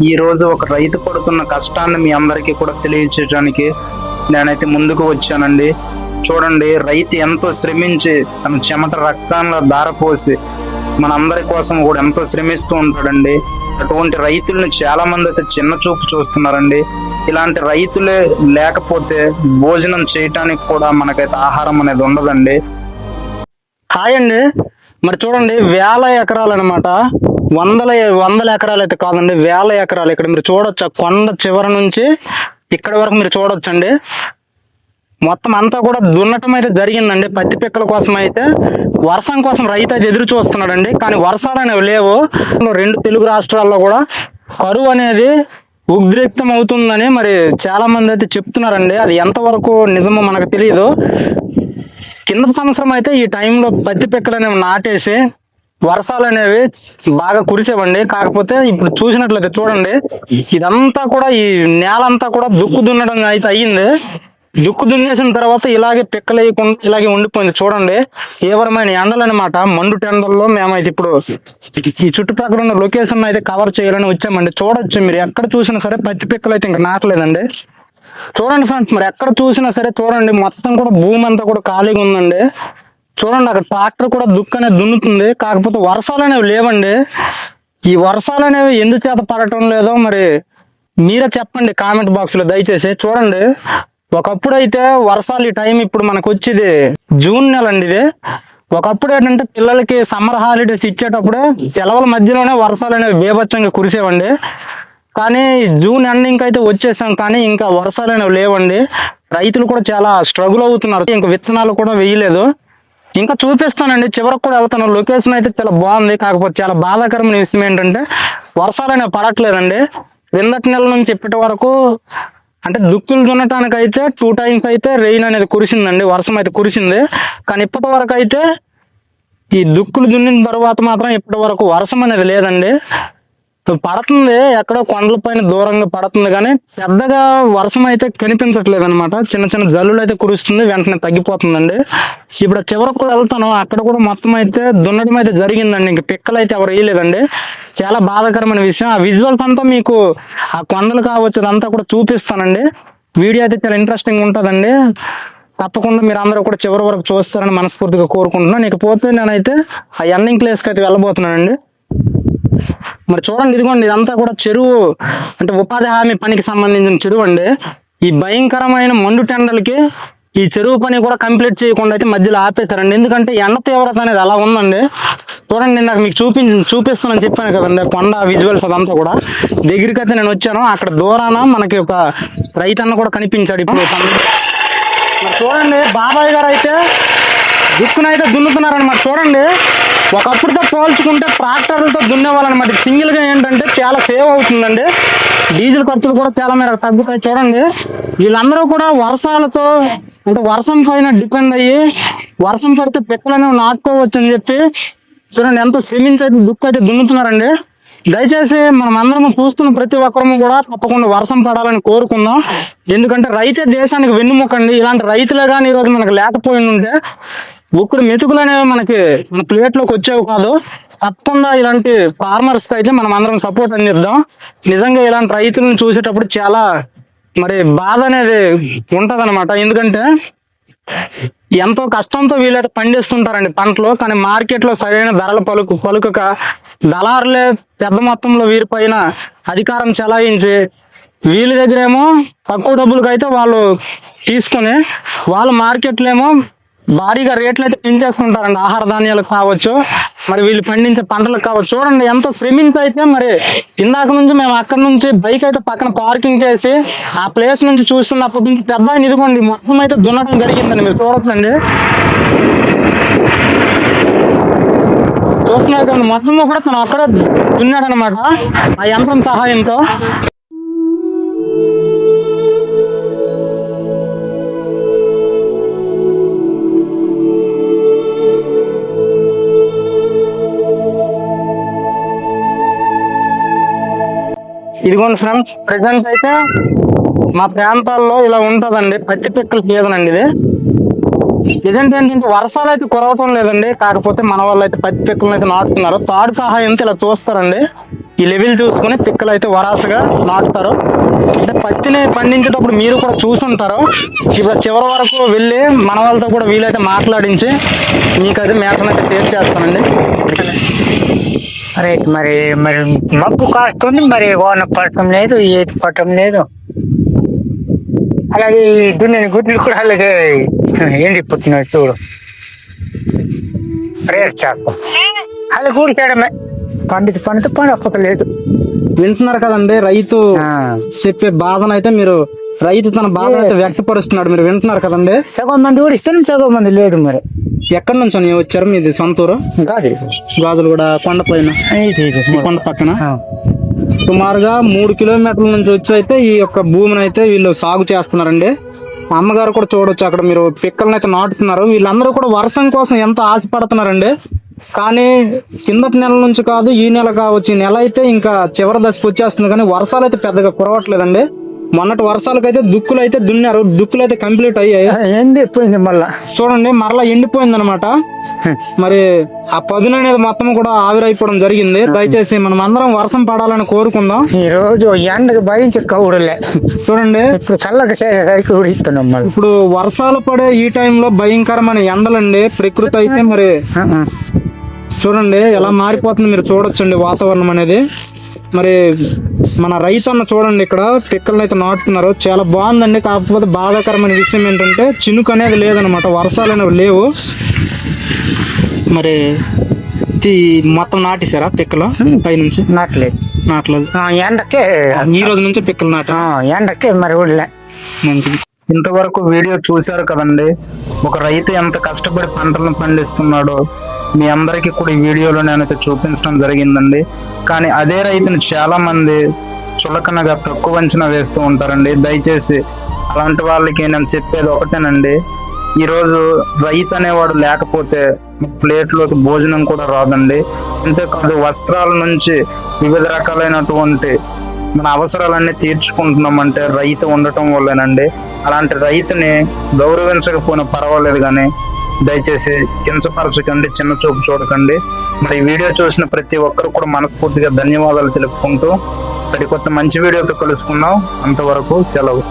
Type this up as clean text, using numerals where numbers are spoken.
ఈ రోజు ఒక రైతు పడుతున్న కష్టాన్ని మీ అందరికీ కూడా తెలియచేయడానికి నేనైతే ముందుకు వచ్చానండి. చూడండి, రైతు ఎంతో శ్రమించి తన చెమట రక్తంలో ధారపోసి మనందరి కోసం కూడా ఎంతో శ్రమిస్తూ ఉంటాడండి. అటువంటి రైతుల్ని చాలా మంది అయితే చిన్న చూపు చూస్తున్నారండి. ఇలాంటి రైతులే లేకపోతే భోజనం చేయటానికి కూడా మనకైతే ఆహారం అనేది ఉండదండి. హాయ్ అండి. మరి చూడండి, వేల ఎకరాలు అనమాట, వందల ఎకరాలు అయితే కాదండి, వేల ఎకరాలు. ఇక్కడ మీరు చూడొచ్చు, కొండ చివరి నుంచి ఇక్కడ వరకు మీరు చూడొచ్చండి. మొత్తం అంతా కూడా దున్నటం అయితే జరిగిందండి. పత్తి పిక్కల కోసం అయితే, వర్షం కోసం రైతు అయితే ఎదురు చూస్తున్నాడండి. కానీ వర్షాలు అనేవి లేవు. 2 తెలుగు రాష్ట్రాల్లో కూడా కరువు అనేది ఉద్రిక్తం అవుతుందని మరి చాలా మంది అయితే చెప్తున్నారండి. అది ఎంతవరకు నిజమో మనకు తెలియదు. కింద సంవత్సరం అయితే ఈ టైంలో పత్తి పిక్కలు అనేవి నాటేసి వర్షాలు అనేవి బాగా కురిసేవండి. కాకపోతే ఇప్పుడు చూసినట్లయితే చూడండి, ఇదంతా కూడా ఈ నేలంతా కూడా దుక్కు దున్నడం అయితే అయ్యింది. దుక్కు దున్నేసిన తర్వాత ఇలాగే పిక్కలేయకుండా ఇలాగే ఉండిపోయింది. చూడండి, తీవ్రమైన ఎండలు అనమాట. మండు టెండల్లో మేమైతే ఇప్పుడు ఈ చుట్టుపక్కల ఉన్న లొకేషన్ అయితే కవర్ చేయాలని వచ్చామండి. చూడొచ్చు, మీరు ఎక్కడ చూసినా సరే పత్తి పిక్కలు అయితే ఇంకా నాటలేదండి. చూడండి ఫ్రెండ్స్, మరి ఎక్కడ చూసినా సరే చూడండి, మొత్తం కూడా భూమి అంతా కూడా ఖాళీగా ఉందండి. చూడండి, అక్కడ ట్రాక్టర్ కూడా దుక్కు అనేది దున్నుతుంది. కాకపోతే వర్షాలు అనేవి లేవండి. ఈ వర్షాలు అనేవి ఎందుచేత పడటం లేదో మరి మీరే చెప్పండి కామెంట్ బాక్స్ లో దయచేసి. చూడండి, ఒకప్పుడు అయితే వర్షాలు ఈ టైం ఇప్పుడు మనకు వచ్చేది జూన్ నెల అండి. ఇది ఒకప్పుడు ఏంటంటే పిల్లలకి సమ్మర్ హాలిడేస్ ఇచ్చేటప్పుడు సెలవుల మధ్యలోనే వర్షాలు అనేవి బీభత్సంగా కురిసేవండి. కానీ జూన్ ఎండింగ్ అయితే వచ్చేసాం, కానీ ఇంకా వర్షాలు అనేవి లేవండి. రైతులు కూడా చాలా స్ట్రగుల్ అవుతున్నారు. ఇంకా విత్తనాలు కూడా వేయలేదు. ఇంకా చూపిస్తానండి, చివరికి కూడా వెళ్తాను. లొకేషన్ అయితే చాలా బాగుంది. కాకపోతే చాలా బాధాకరమైన విషయం ఏంటంటే వర్షాలు అనేవి పడట్లేదండి. క్రిందటి నెల నుంచి ఇప్పటి వరకు అంటే దుక్కులు దున్నటానికి అయితే 2 times అయితే రెయిన్ అనేది కురిసిందండి, వర్షం అయితే కురిసింది. కానీ ఇప్పటి వరకు అయితే ఈ దుక్కులు దున్నిన తర్వాత మాత్రం ఇప్పటి వరకు వర్షం అనేది లేదండి. పడుతుంది, ఎక్కడో కొండల పైన దూరంగా పడుతుంది, కానీ పెద్దగా వర్షం అయితే కనిపించట్లేదు అనమాట. చిన్న చిన్న జల్లులు అయితే కురుస్తుంది, వెంటనే తగ్గిపోతుందండి. ఇప్పుడు చివరకు కూడా వెళ్తాను, అక్కడ కూడా మొత్తం అయితే దున్నడం అయితే జరిగిందండి. ఇంక పిక్కలు అయితే ఎవరు వేయలేదండి. చాలా బాధాకరమైన విషయం. ఆ విజువల్స్ అంతా మీకు ఆ కొండలు కావచ్చు అదంతా కూడా చూపిస్తానండి. వీడియో అయితే చాలా ఇంట్రెస్టింగ్ ఉంటుందండి. తప్పకుండా మీరు అందరూ కూడా చివరి వరకు చూస్తారని మనస్ఫూర్తిగా కోరుకుంటున్నాను. ఇకపోతే నేనైతే ఆ ఎండింగ్ ప్లేస్కి అయితే వెళ్ళబోతున్నానండి. మరి చూడండి, ఇదిగోండి, ఇదంతా కూడా చెరువు, అంటే ఉపాధి హామీ పనికి సంబంధించిన చెరువు అండి. ఈ భయంకరమైన మండు టెండలకి ఈ చెరువు పని కూడా కంప్లీట్ చేయకుండా అయితే మధ్యలో ఆపేశారండి. ఎందుకంటే ఎండ తీవ్రత అనేది అలా ఉందండి. చూడండి, నాకు మీకు చూపిస్తానని చెప్పాను కదండి, కొండ విజువల్స్ అదంతా కూడా దగ్గరికి అయితే నేను వచ్చాను. అక్కడ దూరాన మనకి ఒక రైతన్న కూడా కనిపించాడు ఇప్పుడు. మరి చూడండి, బాబాయ్ గారు అయితే దుక్కునైతే దున్నుతున్నారనమాట. చూడండి, ఒకప్పుడుతో పోల్చుకుంటే ట్రాక్టర్లతో దున్నేవాళ్ళనమాట. సింగిల్ గా ఏంటంటే చాలా సేవ్ అవుతుందండి, డీజిల్ ఖర్చులు కూడా చాలా మేరకు తగ్గుతాయి. చూడండి, వీళ్ళందరూ కూడా వర్షాలతో అంటే వర్షం పైన డిపెండ్ అయ్యి వర్షం పడితే పిక్కలనే నాటుకోవచ్చు అని చెప్పి చూడండి ఎంత శ్రమించి అయితే దుక్కు అయితే దున్నుతున్నారండి. దయచేసి మనం అందరం చూస్తున్న ప్రతి ఒక్కరము కూడా తప్పకుండా వర్షం పడాలని కోరుకుందాం. ఎందుకంటే రైతే దేశానికి వెన్నుముకండి. ఇలాంటి రైతులే కానీ ఈరోజు మనకు లేకపోయి ఉంటే ఒక్కరు మెతుకులు అనేవి మన ప్లేట్లోకి వచ్చేవి కాదు. తప్పకుండా ఇలాంటి ఫార్మర్స్ కి అయితే మనం అందరం సపోర్ట్ అందిద్దాం. నిజంగా ఇలాంటి రైతులను చూసేటప్పుడు చాలా మరి బాధ అనేది ఉంటది అనమాట. ఎందుకంటే ఎంతో కష్టంతో వీళ్ళైతే పండిస్తుంటారండి పంటలు, కానీ మార్కెట్ లో సరైన ధరలు పలుకక దళారులే పెద్ద మొత్తంలో వీరిపైన అధికారం చెలాయించి వీళ్ళ దగ్గరేమో తక్కువ డబ్బులకి అయితే వాళ్ళు తీసుకుని వాళ్ళు మార్కెట్లో ఏమో భారీగా రేట్లు అయితే పెంచేస్తుంటారండి. ఆహార ధాన్యాలకు కావచ్చు, మరి వీళ్ళు పండించే పంటలకు కావచ్చు. చూడండి ఎంత శ్రమించి అయితే మరి ఇందాక నుంచి మేము అక్కడ నుంచి బైక్ అయితే పక్కన పార్కింగ్ చేసి ఆ ప్లేస్ నుంచి చూస్తున్నప్పటి నుంచి పెద్ద ఇదిగోండి మొత్తం అయితే దున్నడం జరిగిందండి. మీరు చూడొచ్చండి, చూస్తున్నారు కదా, మొత్తం కూడా తను అక్కడ దున్నాడు అనమాట ఆ యంత్రం సహాయంతో. ఇదిగోండి ఫ్రెండ్స్, ప్రెసెంట్ అయితే మా ప్రాంతాల్లో ఇలా ఉంటదండి పత్తి పిక్కల సీజన్ అండి. ఇది ప్రజెంట్ ఏంటంటే వర్షాలు అయితే కురవటం లేదండి. కాకపోతే మన వాళ్ళు అయితే పత్తి పిక్కలను అయితే నాటుతున్నారు. తాడు సహాయంతో ఇలా చూస్తారండి. ఈ లెవెల్ చూసుకుని పిక్కలు అయితే వరాసగా నాటుతారు. అంటే పత్తిని పండించేటప్పుడు మీరు కూడా చూసుంటారు. ఇప్పుడు చివరి వరకు వెళ్ళి మన వాళ్ళతో కూడా వీలైతే మాట్లాడించి మీకు అయితే మేతనైతే సేవ్ చేస్తానండి. రైట్. మరి మరి మబ్బు కాస్తుంది, మరి వాన పడటం లేదు, ఏది పడటం లేదు. అలాగే ఈ దున్నని గుడ్లు కూడా అలాగే ఎండిపోతున్నాయి చూడు. రేట్ చాకు అలా కూడికేయడమే, పండితే పండకపోతలేదు. వింటున్నారు కదండి రైతు చెప్పే బాధను అయితే మీరు, రైతు తన బాధ అయితే వ్యక్తపరుస్తున్నాడు, మీరు వింటున్నారు కదండి. సగం మంది ఊడిస్తే సగం మంది లేదు. మరి ఎక్కడి నుంచి అని వచ్చారు? మీది సొంతూరు? గాజులు కూడా కొండపైన, కొండ పక్కన. సుమారుగా 3 కిలోమీటర్ల నుంచి వచ్చి అయితే ఈ యొక్క భూమిని అయితే వీళ్ళు సాగు చేస్తున్నారండి. అమ్మగారు కూడా చూడొచ్చు అక్కడ, మీరు పిక్కలను అయితే నాటుతున్నారు. వీళ్ళందరూ కూడా వర్షం కోసం ఎంతో ఆశపడుతున్నారండి. కానీ కిందటి నెల నుంచి కాదు, ఈ నెల కావచ్చు, ఈ నెల అయితే ఇంకా చివరి దశకు వచ్చేస్తుంది. కానీ వర్షాలు అయితే పెద్దగా కురవట్లేదండి. మొన్నటి వర్షాలకైతే దుక్కులు అయితే దున్నారు, దుక్కులు అయితే కంప్లీట్ అయ్యాయి. ఎండిపోయింది, మళ్ళా చూడండి మరలా ఎండిపోయింది అనమాట. మరి ఆ పదును అనేది మొత్తం కూడా ఆవిరైపోవడం జరిగింది. దయచేసి మనం అందరం వర్షం పడాలని కోరుకుందాం. ఈ రోజు ఎండకు భయించి కౌడలే చూడండి, ఇప్పుడు చల్లగా ఉడిస్తున్నాం. ఇప్పుడు వర్షాలు పడే ఈ టైంలో భయంకరమైన ఎండలండి. ప్రకృతి అయితే మరి చూడండి ఎలా మారిపోతుంది, మీరు చూడొచ్చండి వాతావరణం అనేది. మరి మన రైతన్న చూడండి ఇక్కడ పిక్కలను అయితే నాటుతున్నారు, చాలా బాగుందండి. కాకపోతే బాధాకరమైన విషయం ఏంటంటే చినుకు అనేది లేదనమాట, వర్షాలు అనేవి లేవు. మరి మొత్తం నాటేశారా పిక్కలు? పైనుంచి నాటలేదు. ఎండకే ఈ రోజు నుంచి పిక్కలు నాట, ఎండకే మరి ఊళ్ళే మంచిది. ఇంతవరకు వీడియో చూశారు కదండి, ఒక రైతు ఎంత కష్టపడి పంటలను పండిస్తున్నాడో మీ అందరికీ కూడా ఈ వీడియోలో నేనైతే చూపించడం జరిగిందండి. కానీ అదే రైతుని చాలా మంది చులకనగా తక్కువ అంచనా వేస్తూ ఉంటారండి. దయచేసి అలాంటి వాళ్ళకి నేను చెప్పేది ఒకటేనండి, ఈరోజు రైతు అనేవాడు లేకపోతే ప్లేట్లోకి భోజనం కూడా రాదండి. అంతేకాదు వస్త్రాల నుంచి వివిధ రకాలైనటువంటి మన అవసరాలన్నీ తీర్చుకుంటున్నామంటే రైతు ఉండటం వల్లేనండి. అలాంటి రైతుని గౌరవించకపోయినా పర్వాలేదు, కానీ దయచేసి కించపరచకండి, చిన్న చూపు చూడకండి. మరి వీడియో చూసిన ప్రతి ఒక్కరు కూడా మనస్ఫూర్తిగా ధన్యవాదాలు తెలుపుకుంటూ సరికొత్త మంచి వీడియోతో కలుసుకుందాం. అంతవరకు సెలవు.